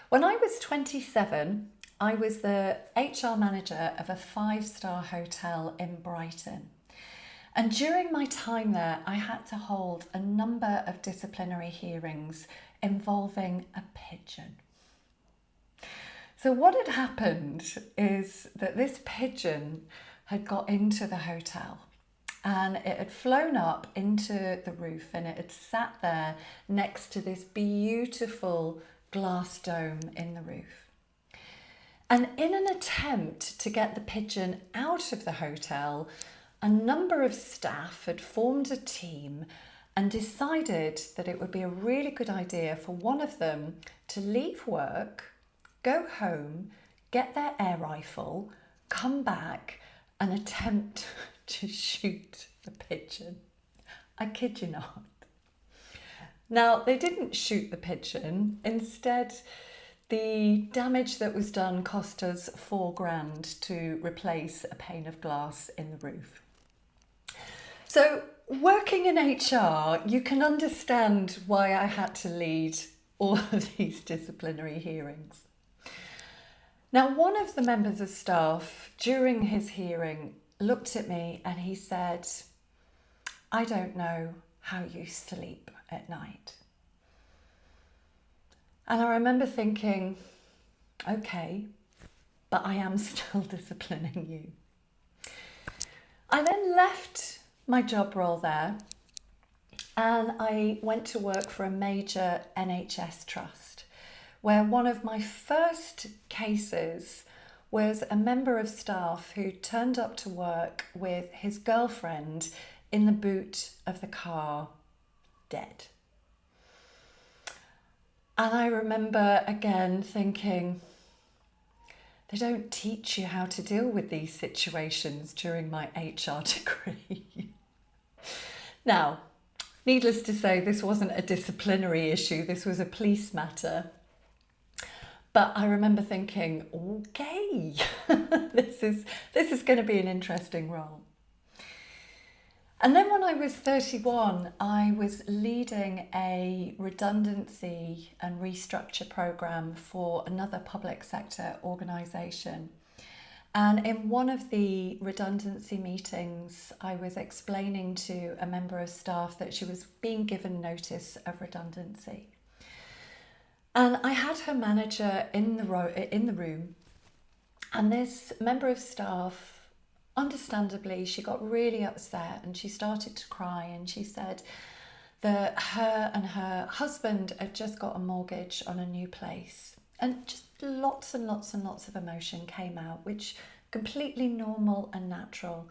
When I was 27, I was the HR manager of a 5-star hotel in Brighton. And during my time there, I had to hold a number of disciplinary hearings involving a pigeon. So what had happened is that this pigeon had got into the hotel and it had flown up into the roof and it had sat there next to this beautiful glass dome in the roof. And in an attempt to get the pigeon out of the hotel, a number of staff had formed a team and decided that it would be a really good idea for one of them to leave work, go home, get their air rifle, come back and attempt to shoot the pigeon. I kid you not. Now, they didn't shoot the pigeon. Instead, the damage that was done cost us £4,000 to replace a pane of glass in the roof. So, working in HR, you can understand why I had to lead all of these disciplinary hearings. Now, one of the members of staff during his hearing looked at me and he said, "I don't know how you sleep at night." And I remember thinking, okay, but I am still disciplining you. I then left my job role there and I went to work for a major NHS trust where one of my first cases was a member of staff who turned up to work with his girlfriend in the boot of the car, dead. And I remember again thinking, they don't teach you how to deal with these situations during my HR degree. Now, needless to say, this wasn't a disciplinary issue, this was a police matter. But I remember thinking, okay, this is going to be an interesting role. And then when I was 31, I was leading a redundancy and restructure program for another public sector organisation. And in one of the redundancy meetings, I was explaining to a member of staff that she was being given notice of redundancy. And I had her manager in the room, and this member of staff, understandably, she got really upset and she started to cry and she said that her and her husband had just got a mortgage on a new place, and just lots and lots and lots of emotion came out, which completely normal and natural.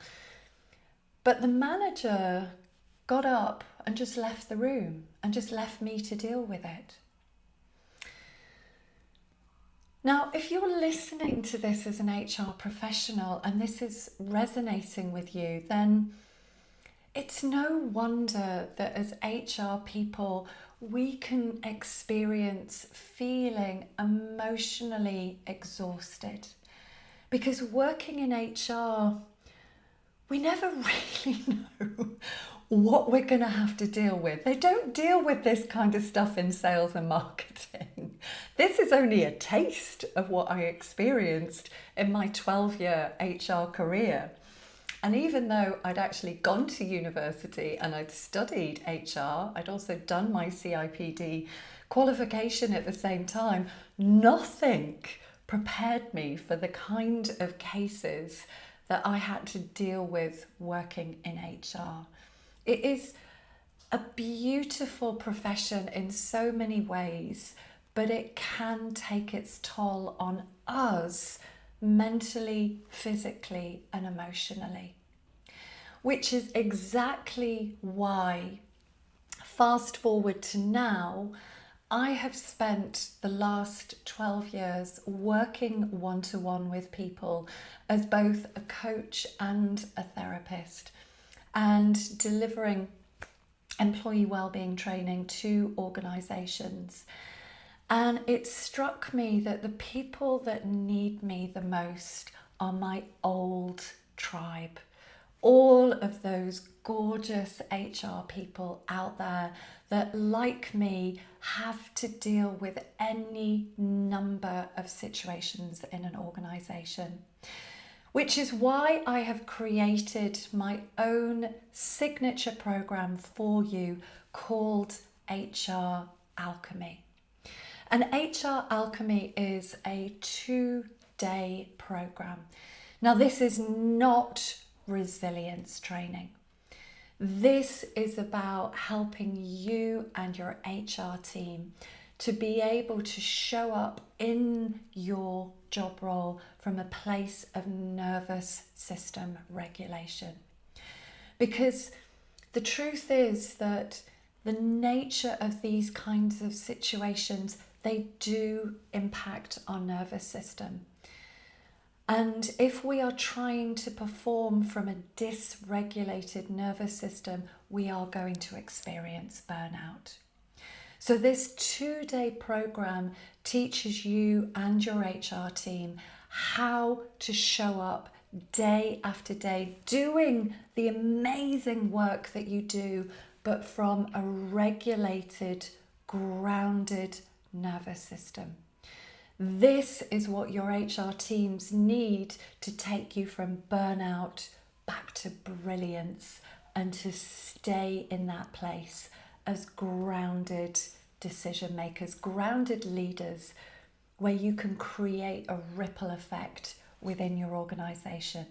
But the manager got up and just left the room and just left me to deal with it. Now, if you're listening to this as an HR professional and this is resonating with you, then it's no wonder that as HR people, we can experience feeling emotionally exhausted. Because working in HR, we never really know what we're going to have to deal with. They don't deal with this kind of stuff in sales and marketing. This is only a taste of what I experienced in my 12-year HR career. And even though I'd actually gone to university and I'd studied HR, I'd also done my CIPD qualification at the same time, nothing prepared me for the kind of cases that I had to deal with working in HR. It is a beautiful profession in so many ways, but it can take its toll on us mentally, physically, and emotionally. Which is exactly why, fast forward to now, I have spent the last 12 years working one-to-one with people as both a coach and a therapist, and delivering employee wellbeing training to organisations. And it struck me that the people that need me the most are my old tribe. all of those gorgeous HR people out there that, like me, have to deal with any number of situations in an organisation. Which is why I have created my own signature program for you called HR Alchemy. And HR Alchemy is a 2-day program. Now, this is not resilience training. This is about helping you and your HR team to be able to show up in your job role from a place of nervous system regulation. Because the truth is that the nature of these kinds of situations, they do impact our nervous system. And if we are trying to perform from a dysregulated nervous system, we are going to experience burnout. So this 2-day program teaches you and your HR team how to show up day after day, doing the amazing work that you do, but from a regulated, grounded nervous system. This is what your HR teams need to take you from burnout back to brilliance and to stay in that place as grounded decision makers, grounded leaders, where you can create a ripple effect within your organisation.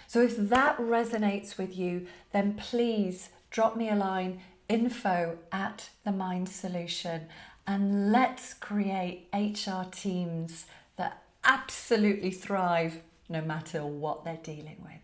So if that resonates with you, then please drop me a line, info@themindSolution, and let's create HR teams that absolutely thrive no matter what they're dealing with.